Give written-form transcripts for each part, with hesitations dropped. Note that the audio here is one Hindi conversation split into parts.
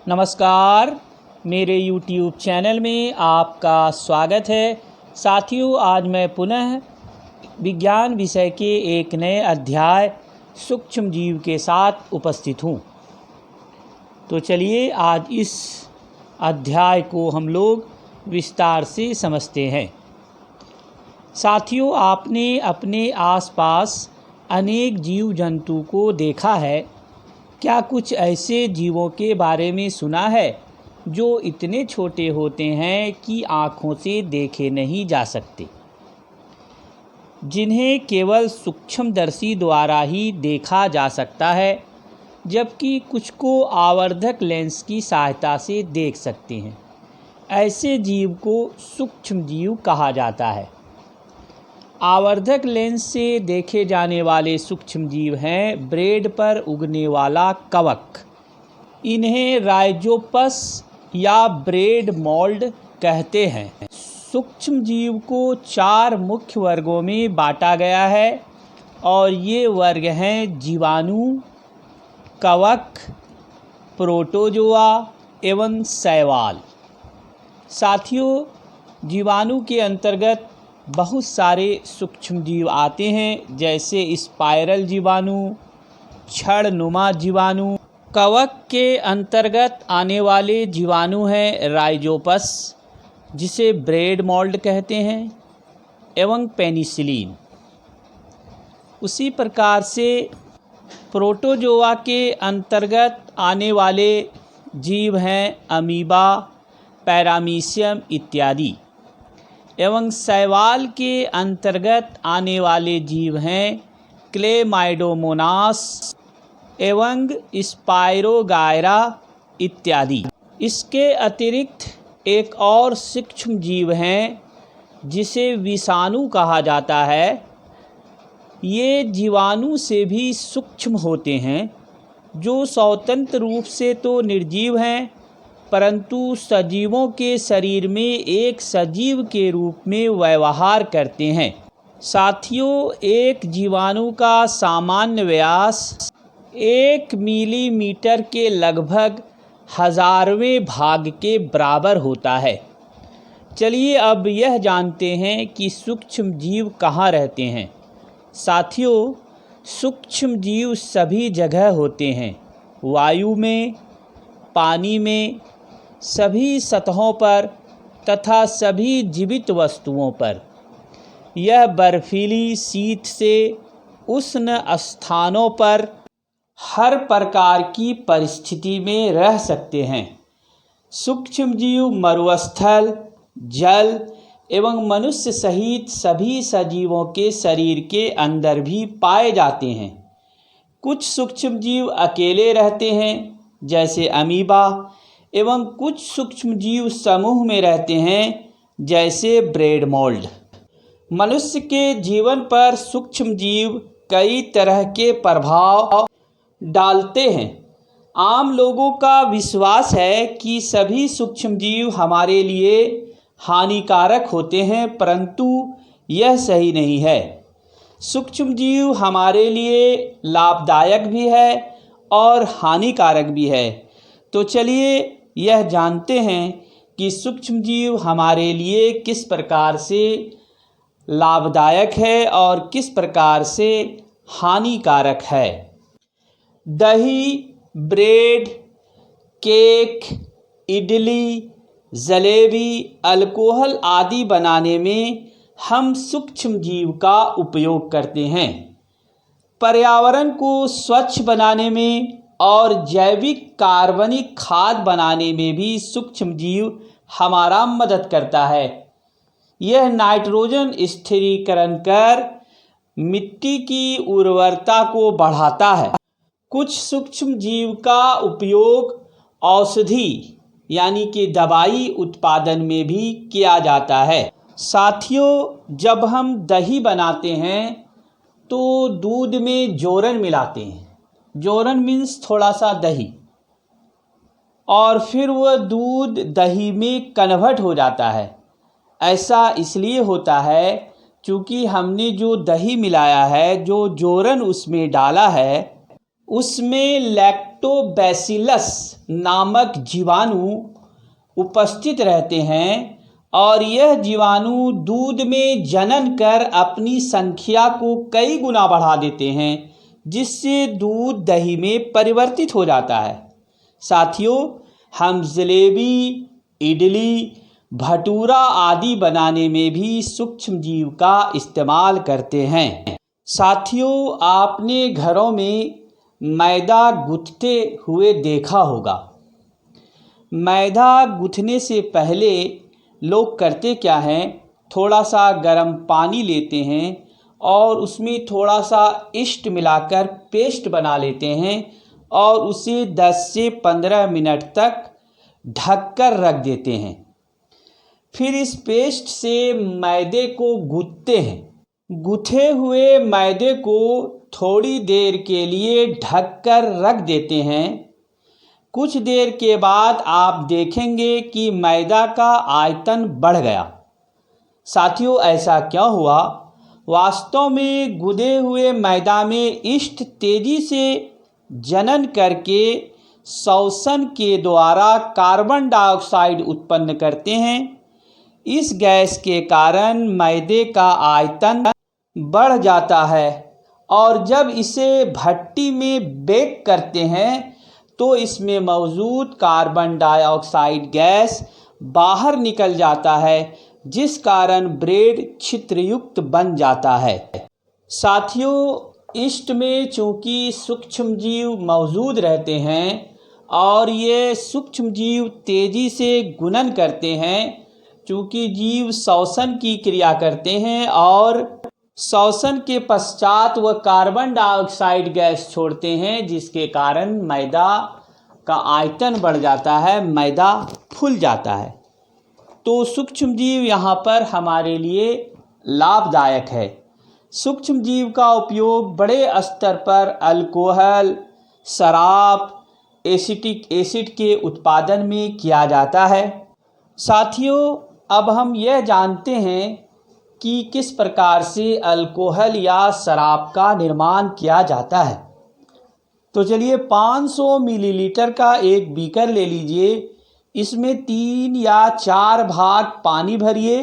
नमस्कार, मेरे YouTube चैनल में आपका स्वागत है। साथियों, आज मैं पुनः विज्ञान विषय के एक नए अध्याय सूक्ष्म जीव के साथ उपस्थित हूँ। तो चलिए आज इस अध्याय को हम लोग विस्तार से समझते हैं। साथियों, आपने अपने आसपास अनेक जीव जंतु को देखा है। क्या कुछ ऐसे जीवों के बारे में सुना है जो इतने छोटे होते हैं कि आँखों से देखे नहीं जा सकते, जिन्हें केवल सूक्ष्मदर्शी द्वारा ही देखा जा सकता है, जबकि कुछ को आवर्धक लेंस की सहायता से देख सकते हैं? ऐसे जीव को सूक्ष्म जीव कहा जाता है। आवर्धक लेंस से देखे जाने वाले सूक्ष्म जीव हैं ब्रेड पर उगने वाला कवक। इन्हें राइजोपस या ब्रेड मोल्ड कहते हैं। सूक्ष्म जीव को 4 मुख्य वर्गों में बांटा गया है और ये वर्ग हैं जीवाणु, कवक, प्रोटोजोआ एवं शैवाल। साथियों, जीवाणु के अंतर्गत बहुत सारे सूक्ष्म जीव आते हैं, जैसे स्पाइरल जीवाणु, छड़नुमा जीवाणु। कवक के अंतर्गत आने वाले जीवाणु हैं राइजोपस, जिसे ब्रेड मोल्ड कहते हैं, एवं पेनिसिलिन। उसी प्रकार से प्रोटोजोआ के अंतर्गत आने वाले जीव हैं अमीबा, पैरामीशियम इत्यादि। एवं शैवाल के अंतर्गत आने वाले जीव हैं क्लेमाइडोमोनास एवं स्पाइरोगायरा इत्यादि। इसके अतिरिक्त एक और सूक्ष्म जीव हैं जिसे विषाणु कहा जाता है। ये जीवाणु से भी सूक्ष्म होते हैं, जो स्वतंत्र रूप से तो निर्जीव हैं, परंतु सजीवों के शरीर में एक सजीव के रूप में व्यवहार करते हैं। साथियों, एक जीवाणु का सामान्य व्यास 1 मिलीमीटर के लगभग 1000वें भाग के बराबर होता है। चलिए अब यह जानते हैं कि सूक्ष्म जीव कहाँ रहते हैं। साथियों, सूक्ष्म जीव सभी जगह होते हैं, वायु में, पानी में, सभी सतहों पर तथा सभी जीवित वस्तुओं पर। यह बर्फीली, शीत से उष्ण स्थानों पर हर प्रकार की परिस्थिति में रह सकते हैं। सूक्ष्म जीव मरुस्थल, जल एवं मनुष्य सहित सभी सजीवों के शरीर के अंदर भी पाए जाते हैं। कुछ सूक्ष्म जीव अकेले रहते हैं, जैसे अमीबा, एवं कुछ सूक्ष्म जीव समूह में रहते हैं, जैसे ब्रेड मोल्ड। मनुष्य के जीवन पर सूक्ष्म जीव कई तरह के प्रभाव डालते हैं। आम लोगों का विश्वास है कि सभी सूक्ष्म जीव हमारे लिए हानिकारक होते हैं, परंतु यह सही नहीं है। सूक्ष्म जीव हमारे लिए लाभदायक भी है और हानिकारक भी है। तो चलिए यह जानते हैं कि सूक्ष्म जीव हमारे लिए किस प्रकार से लाभदायक है और किस प्रकार से हानिकारक है। दही, bread, cake, idli, jalebi, alcohol आदि बनाने में हम सूक्ष्म जीव का उपयोग करते हैं। पर्यावरण को स्वच्छ बनाने में और जैविक कार्बनिक खाद बनाने में भी सूक्ष्म जीव हमारा मदद करता है। यह नाइट्रोजन स्थिरीकरण कर मिट्टी की उर्वरता को बढ़ाता है। कुछ सूक्ष्म जीव का उपयोग औषधि यानी कि दवाई उत्पादन में भी किया जाता है। साथियों, जब हम दही बनाते हैं तो दूध में जोरन मिलाते हैं। जोरन मीन्स थोड़ा सा दही, और फिर वह दूध दही में कन्वर्ट हो जाता है। ऐसा इसलिए होता है क्योंकि हमने जो दही मिलाया है, जो जोरन उसमें डाला है, उसमें लैक्टोबैसिलस नामक जीवाणु उपस्थित रहते हैं और यह जीवाणु दूध में जनन कर अपनी संख्या को कई गुना बढ़ा देते हैं, जिससे दूध दही में परिवर्तित हो जाता है। साथियों, हम जलेबी, इडली, भटूरा आदि बनाने में भी सूक्ष्म जीव का इस्तेमाल करते हैं। साथियों, आपने घरों में मैदा गूँथते हुए देखा होगा। मैदा गूँथने से पहले लोग करते क्या हैं, थोड़ा सा गर्म पानी लेते हैं और उसमें थोड़ा सा ईस्ट मिलाकर पेस्ट बना लेते हैं और उसे 10 से 15 मिनट तक ढककर रख देते हैं। फिर इस पेस्ट से मैदे को गूँथते हैं। गूँथे हुए मैदे को थोड़ी देर के लिए ढककर रख देते हैं। कुछ देर के बाद आप देखेंगे कि मैदा का आयतन बढ़ गया। साथियों, ऐसा क्यों हुआ? वास्तव में गूँधे हुए मैदा में ईस्ट तेजी से जनन करके श्वसन के द्वारा कार्बन डाइऑक्साइड उत्पन्न करते हैं। इस गैस के कारण मैदे का आयतन बढ़ जाता है और जब इसे भट्टी में बेक करते हैं तो इसमें मौजूद कार्बन डाइऑक्साइड गैस बाहर निकल जाता है, जिस कारण ब्रेड छिद्रयुक्त बन जाता है। साथियों, ईस्ट में चूँकि सूक्ष्म जीव मौजूद रहते हैं और ये सूक्ष्म जीव तेज़ी से गुणन करते हैं, चूँकि जीव श्वसन की क्रिया करते हैं और श्वसन के पश्चात वह कार्बन डाइऑक्साइड गैस छोड़ते हैं, जिसके कारण मैदा का आयतन बढ़ जाता है, मैदा फूल जाता है। तो सूक्ष्म जीव यहाँ पर हमारे लिए लाभदायक है। सूक्ष्म जीव का उपयोग बड़े स्तर पर अल्कोहल, शराब, एसिटिक एसिड के उत्पादन में किया जाता है। साथियों, अब हम यह जानते हैं कि किस प्रकार से अल्कोहल या शराब का निर्माण किया जाता है। तो चलिए 500 मिलीलीटर का एक बीकर ले लीजिए। इसमें 3 या 4 भाग पानी भरिए।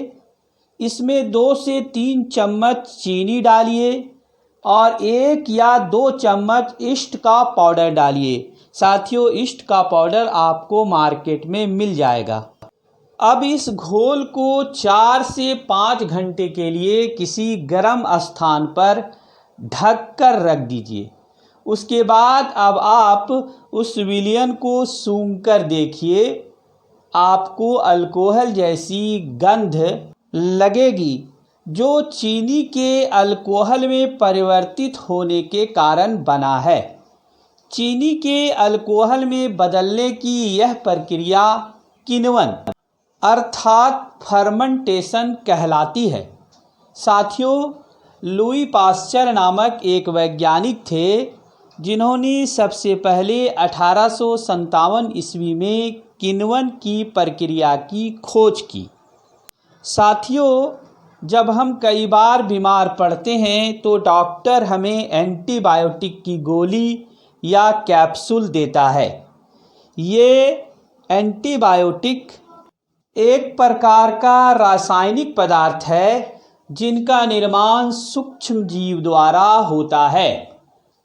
इसमें 2 से 3 चम्मच चीनी डालिए और 1 या 2 चम्मच ईस्ट का पाउडर डालिए। साथियों, ईस्ट का पाउडर आपको मार्केट में मिल जाएगा। अब इस घोल को 4 से 5 घंटे के लिए किसी गर्म स्थान पर ढक कर रख दीजिए। उसके बाद अब आप उस विलयन को सूंघ कर देखिए। आपको अल्कोहल जैसी गंध लगेगी, जो चीनी के अल्कोहल में परिवर्तित होने के कारण बना है। चीनी के अल्कोहल में बदलने की यह प्रक्रिया किण्वन अर्थात फर्मेंटेशन कहलाती है। साथियों, लुई पाश्चर नामक एक वैज्ञानिक थे, जिन्होंने सबसे पहले 1857 ईस्वी में किण्वन की प्रक्रिया की खोज की। साथियों, जब हम कई बार बीमार पड़ते हैं तो डॉक्टर हमें एंटीबायोटिक की गोली या कैप्सूल देता है। ये एंटीबायोटिक एक प्रकार का रासायनिक पदार्थ है जिनका निर्माण सूक्ष्म जीव द्वारा होता है।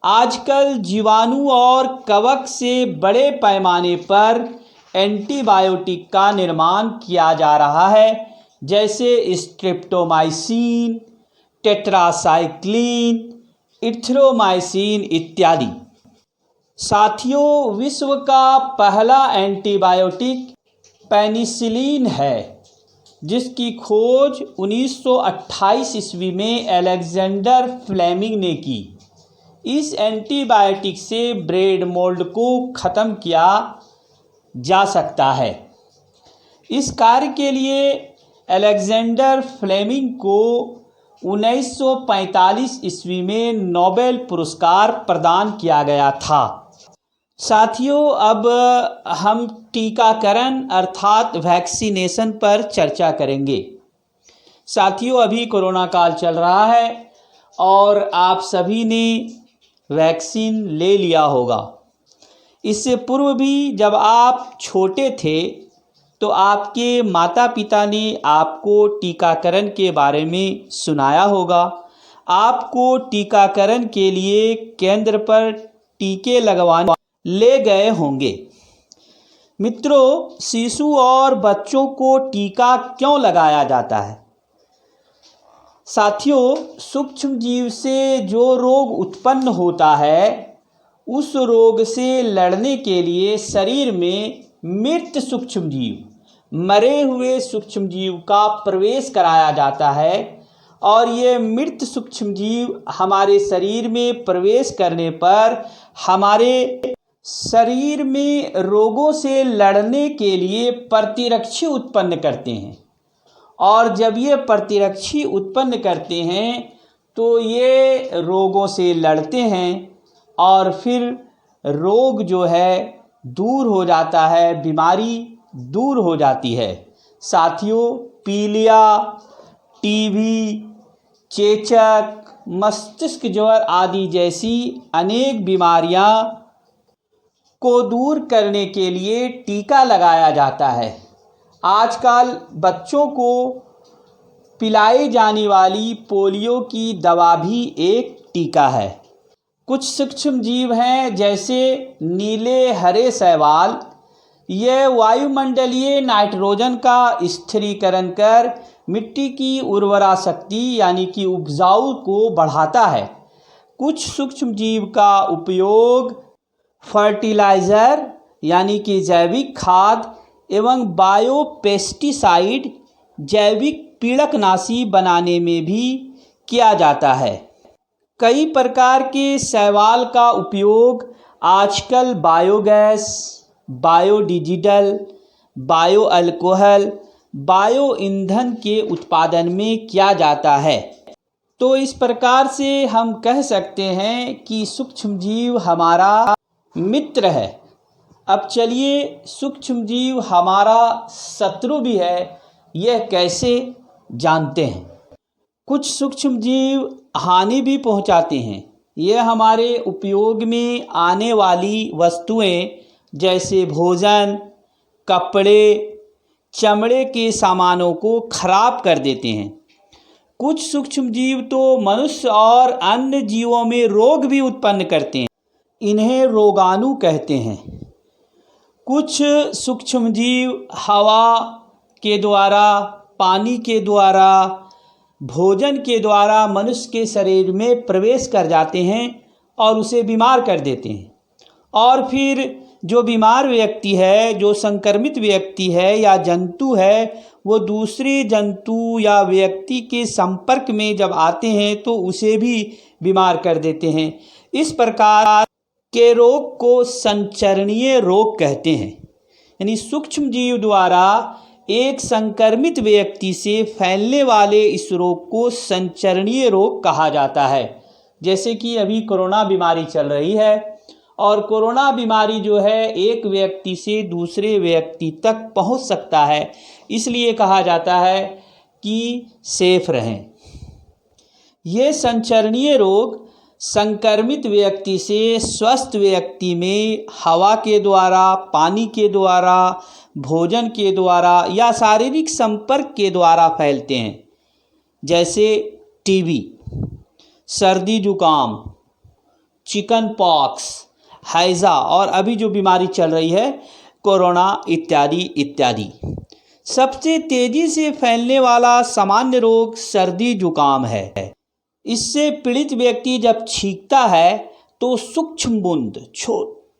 आजकल जीवाणु और कवक से बड़े पैमाने पर एंटीबायोटिक का निर्माण किया जा रहा है, जैसे स्ट्रेप्टोमाइसिन, टेट्रासाइक्लिन, इथ्रोमाइसिन इत्यादि। साथियों, विश्व का पहला एंटीबायोटिक पेनिसिलिन है, जिसकी खोज 1928 ईस्वी में अलेक्जेंडर फ्लेमिंग ने की। इस एंटीबायोटिक से ब्रेड मोल्ड को ख़त्म किया जा सकता है। इस कार्य के लिए अलेक्जेंडर फ्लेमिंग को 1945 ईस्वी में नोबेल पुरस्कार प्रदान किया गया था। साथियों, अब हम टीकाकरण अर्थात वैक्सीनेशन पर चर्चा करेंगे। साथियों, अभी कोरोना काल चल रहा है और आप सभी ने वैक्सीन ले लिया होगा। इससे पूर्व भी जब आप छोटे थे तो आपके माता पिता ने आपको टीकाकरण के बारे में सुनाया होगा। आपको टीकाकरण के लिए केंद्र पर टीके लगवाने ले गए होंगे। मित्रों, शिशु और बच्चों को टीका क्यों लगाया जाता है? साथियों, सूक्ष्म जीव से जो रोग उत्पन्न होता है उस रोग से लड़ने के लिए शरीर में मृत सूक्ष्म जीव, मरे हुए सूक्ष्म जीव का प्रवेश कराया जाता है और ये मृत सूक्ष्म जीव हमारे शरीर में प्रवेश करने पर हमारे शरीर में रोगों से लड़ने के लिए प्रतिरक्षी उत्पन्न करते हैं। और जब ये प्रतिरक्षी उत्पन्न करते हैं तो ये रोगों से लड़ते हैं और फिर रोग जो है दूर हो जाता है, बीमारी दूर हो जाती है। साथियों, पीलिया, टीबी, चेचक, मस्तिष्क ज्वर आदि जैसी अनेक बीमारियां को दूर करने के लिए टीका लगाया जाता है। आजकल बच्चों को पिलाई जाने वाली पोलियो की दवा भी एक टीका है। कुछ सूक्ष्म जीव हैं जैसे नीले हरे शैवाल, ये वायुमंडलीय नाइट्रोजन का स्थिरीकरण कर मिट्टी की उर्वरा शक्ति यानी कि उपजाऊ को बढ़ाता है। कुछ सूक्ष्म जीव का उपयोग फर्टिलाइज़र यानी कि जैविक खाद एवं बायोपेस्टिसाइड जैविक पीड़कनाशी बनाने में भी किया जाता है। कई प्रकार के शैवाल का उपयोग आजकल biogas, biodiesel, bio alcohol, bio ईंधन के उत्पादन में किया जाता है। तो इस प्रकार से हम कह सकते हैं कि सूक्ष्म जीव हमारा मित्र है। अब चलिए, सूक्ष्म जीव हमारा शत्रु भी है, यह कैसे जानते हैं? कुछ सूक्ष्म जीव हानि भी पहुंचाते हैं। यह हमारे उपयोग में आने वाली वस्तुएं जैसे भोजन, कपड़े, चमड़े के सामानों को खराब कर देते हैं। कुछ सूक्ष्म जीव तो मनुष्य और अन्य जीवों में रोग भी उत्पन्न करते हैं, इन्हें रोगाणु कहते हैं। कुछ सूक्ष्म जीव हवा के द्वारा, पानी के द्वारा, भोजन के द्वारा मनुष्य के शरीर में प्रवेश कर जाते हैं और उसे बीमार कर देते हैं। और फिर जो बीमार व्यक्ति है, जो संक्रमित व्यक्ति है या जंतु है, वो दूसरे जंतु या व्यक्ति के संपर्क में जब आते हैं तो उसे भी बीमार कर देते हैं। इस प्रकार के रोग को संचरणीय रोग कहते हैं। यानी सूक्ष्म जीव द्वारा एक संक्रमित व्यक्ति से फैलने वाले इस रोग को संचरणीय रोग कहा जाता है। जैसे कि अभी कोरोना बीमारी चल रही है और कोरोना बीमारी जो है एक व्यक्ति से दूसरे व्यक्ति तक पहुंच सकता है, इसलिए कहा जाता है कि सेफ रहें। ये संचरणीय रोग संक्रमित व्यक्ति से स्वस्थ व्यक्ति में हवा के द्वारा, पानी के द्वारा, भोजन के द्वारा या शारीरिक संपर्क के द्वारा फैलते हैं। जैसे टीबी, सर्दी जुकाम, चिकन पॉक्स, हैज़ा और अभी जो बीमारी चल रही है कोरोना इत्यादि इत्यादि। सबसे तेज़ी से फैलने वाला सामान्य रोग सर्दी जुकाम है। इससे पीड़ित व्यक्ति जब छींकता है तो सूक्ष्म बूंद,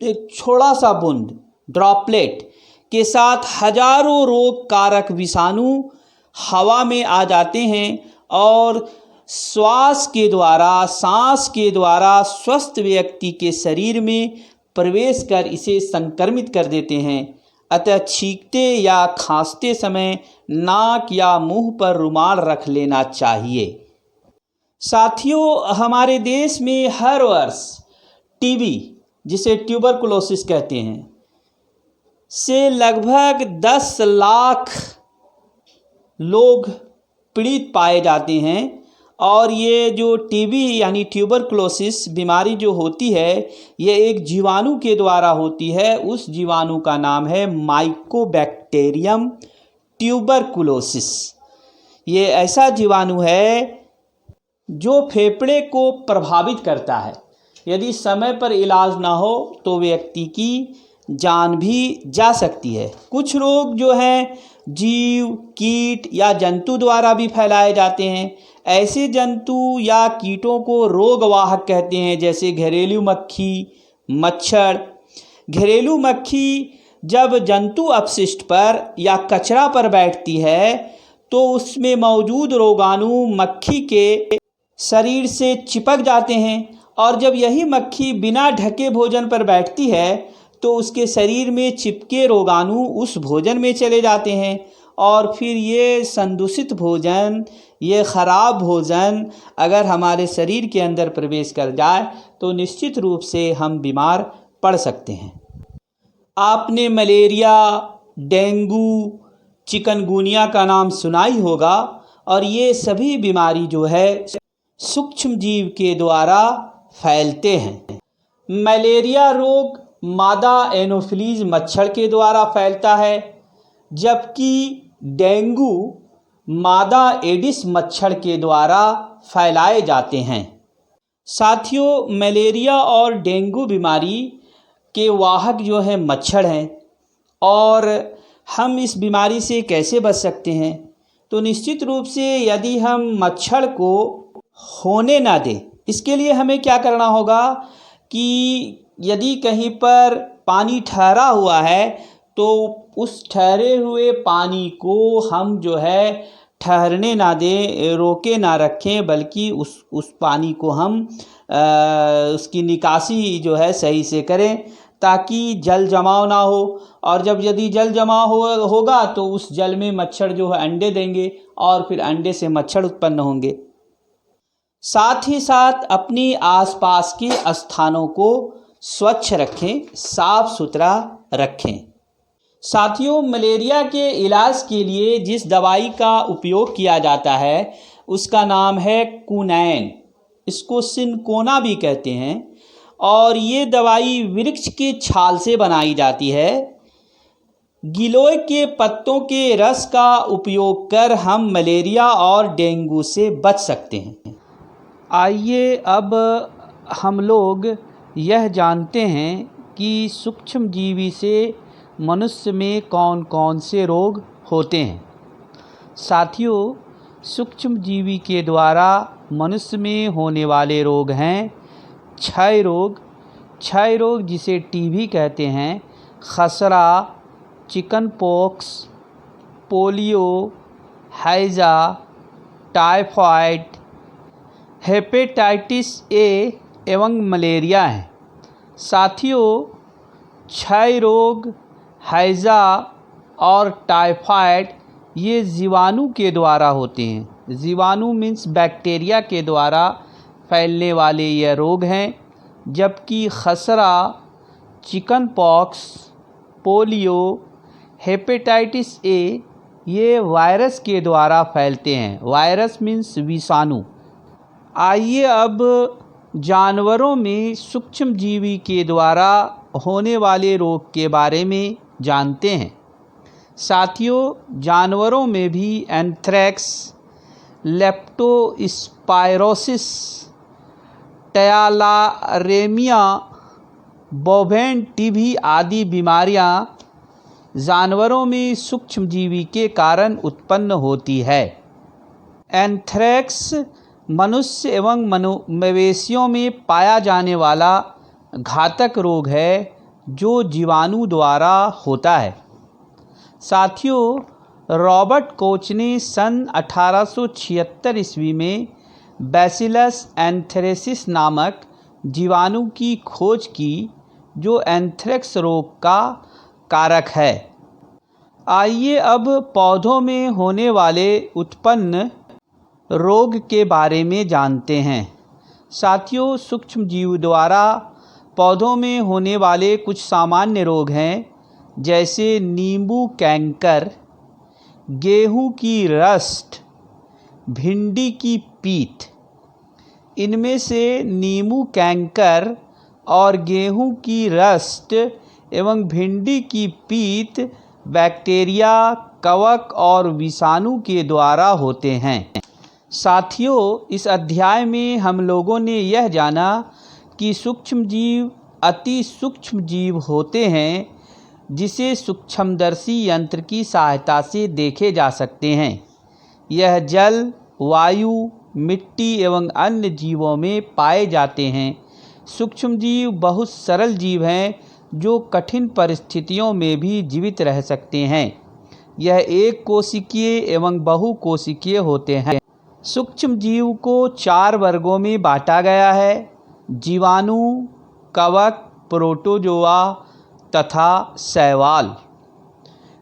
एक छोटा सा बूंद ड्रॉपलेट के साथ हजारों रोग कारक विषाणु हवा में आ जाते हैं और श्वास के द्वारा, सांस के द्वारा स्वस्थ व्यक्ति के शरीर में प्रवेश कर इसे संक्रमित कर देते हैं। अतः छींकते या खांसते समय नाक या मुंह पर रुमाल रख लेना चाहिए। साथियों, हमारे देश में हर वर्ष टीबी, जिसे ट्यूबरकुलोसिस कहते हैं, से लगभग 10 लाख लोग पीड़ित पाए जाते हैं और ये जो टीबी यानी ट्यूबरकुलोसिस बीमारी जो होती है ये एक जीवाणु के द्वारा होती है। उस जीवाणु का नाम है माइकोबैक्टीरियम ट्यूबरकुलोसिस। ये ऐसा जीवाणु है जो फेफड़े को प्रभावित करता है। यदि समय पर इलाज ना हो तो व्यक्ति की जान भी जा सकती है। कुछ रोग जो हैं जीव, कीट या जंतु द्वारा भी फैलाए जाते हैं। ऐसे जंतु या कीटों को रोगवाहक कहते हैं, जैसे घरेलू मक्खी, मच्छर। घरेलू मक्खी जब जंतु अपशिष्ट पर या कचरा पर बैठती है तो उसमें मौजूद रोगाणु मक्खी के शरीर से चिपक जाते हैं, और जब यही मक्खी बिना ढके भोजन पर बैठती है तो उसके शरीर में चिपके रोगाणु उस भोजन में चले जाते हैं, और फिर ये संदूषित भोजन, ये ख़राब भोजन अगर हमारे शरीर के अंदर प्रवेश कर जाए तो निश्चित रूप से हम बीमार पड़ सकते हैं। आपने मलेरिया, डेंगू, चिकनगुनिया का नाम सुना ही होगा, और ये सभी बीमारी जो है सूक्ष्म जीव के द्वारा फैलते हैं। मलेरिया रोग मादा एनोफिलीज मच्छर के द्वारा फैलता है, जबकि डेंगू मादा एडिस मच्छर के द्वारा फैलाए जाते हैं। साथियों, मलेरिया और डेंगू बीमारी के वाहक जो है मच्छर हैं, और हम इस बीमारी से कैसे बच सकते हैं? तो निश्चित रूप से यदि हम मच्छर को होने ना दें, इसके लिए हमें क्या करना होगा कि यदि कहीं पर पानी ठहरा हुआ है तो उस ठहरे हुए पानी को हम जो है ठहरने ना दें, रोके ना रखें, बल्कि उस पानी को हम उसकी निकासी जो है सही से करें, ताकि जल जमाव ना हो। और जब यदि जल जमाव होगा तो उस जल में मच्छर जो है अंडे देंगे, और फिर अंडे से मच्छर उत्पन्न होंगे। साथ ही साथ अपनी आसपास के स्थानों को स्वच्छ रखें, साफ सुथरा रखें। साथियों, मलेरिया के इलाज के लिए जिस दवाई का उपयोग किया जाता है उसका नाम है क्विनैन। इसको सिनकोना भी कहते हैं, और ये दवाई वृक्ष के छाल से बनाई जाती है। गिलोय के पत्तों के रस का उपयोग कर हम मलेरिया और डेंगू से बच सकते हैं। आइए अब हम लोग यह जानते हैं कि सूक्ष्म जीवी से मनुष्य में कौन कौन से रोग होते हैं। साथियों, सूक्ष्म जीवी के द्वारा मनुष्य में होने वाले रोग हैं क्षय रोग जिसे टीबी कहते हैं, खसरा, चिकन पॉक्स, पोलियो, हैजा, टाइफाइड, हेपेटाइटिस ए एवं मलेरिया है। साथियों, क्षय रोग, हैजा और टाइफाइड ये जीवाणु के द्वारा होते हैं। जीवाणु मीन्स बैक्टीरिया के द्वारा फैलने वाले ये रोग हैं, जबकि खसरा, chicken pox, polio, hepatitis A ये वायरस के द्वारा फैलते हैं। वायरस मीन्स विषाणु। आइए अब जानवरों में सूक्ष्म जीवी के द्वारा होने वाले रोग के बारे में जानते हैं। साथियों, जानवरों में भी एंथ्रेक्स, लेप्टोस्पायरोसिस, टयालारेमिया, बोवेन टीबी आदि बीमारियां जानवरों में सूक्ष्म जीवी के कारण उत्पन्न होती है। एंथ्रेक्स मनुष्य एवं मवेशियों में पाया जाने वाला घातक रोग है जो जीवाणु द्वारा होता है। साथियों, रॉबर्ट कोच ने सन 1876 ईस्वी में बैसिलस एंथ्रेसिस नामक जीवाणु की खोज की जो एंथ्रेक्स रोग का कारक है। आइए अब पौधों में होने वाले उत्पन्न रोग के बारे में जानते हैं। साथियों, सूक्ष्म जीव द्वारा पौधों में होने वाले कुछ सामान्य रोग हैं, जैसे नींबू कैंकर, गेहूं की रस्ट, भिंडी की पीत। इनमें से नींबू कैंकर और गेहूं की रस्ट एवं भिंडी की पीत बैक्टीरिया, कवक और विषाणु के द्वारा होते हैं। साथियों, इस अध्याय में हम लोगों ने यह जाना कि सूक्ष्मजीव अति सूक्ष्म जीव होते हैं जिसे सूक्ष्मदर्शी यंत्र की सहायता से देखे जा सकते हैं। यह जल, वायु, मिट्टी एवं अन्य जीवों में पाए जाते हैं। सूक्ष्मजीव बहुत सरल जीव हैं जो कठिन परिस्थितियों में भी जीवित रह सकते हैं। यह एक कोशिकीय एवं बहुकोशिकीय होते हैं। सूक्ष्मजीव को 4 वर्गों में बांटा गया है: जीवाणु, कवक, प्रोटोजोआ तथा शैवाल।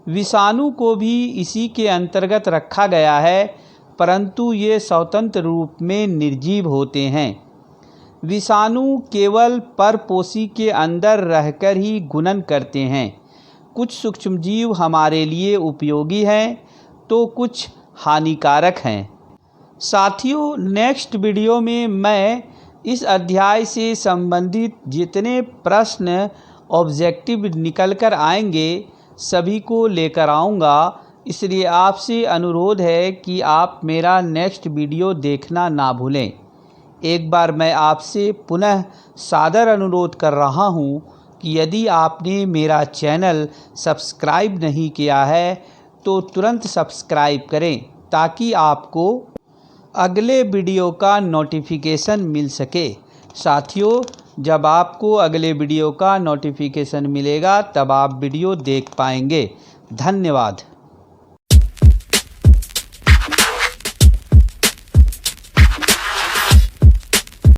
विषाणु को भी इसी के अंतर्गत रखा गया है, परंतु ये स्वतंत्र रूप में निर्जीव होते हैं। विषाणु केवल परपोषी के अंदर रहकर ही गुणन करते हैं। कुछ सूक्ष्मजीव हमारे लिए उपयोगी हैं तो कुछ हानिकारक हैं। साथियों, नेक्स्ट वीडियो में मैं इस अध्याय से संबंधित जितने प्रश्न ऑब्जेक्टिव निकल कर आएंगे सभी को लेकर आऊँगा। इसलिए आपसे अनुरोध है कि आप मेरा नेक्स्ट वीडियो देखना ना भूलें। एक बार मैं आपसे पुनः सादर अनुरोध कर रहा हूँ कि यदि आपने मेरा चैनल सब्सक्राइब नहीं किया है तो तुरंत सब्सक्राइब करें ताकि आपको अगले वीडियो का नोटिफिकेशन मिल सके। साथियों, जब आपको अगले वीडियो का नोटिफिकेशन मिलेगा तब आप वीडियो देख पाएंगे। धन्यवाद।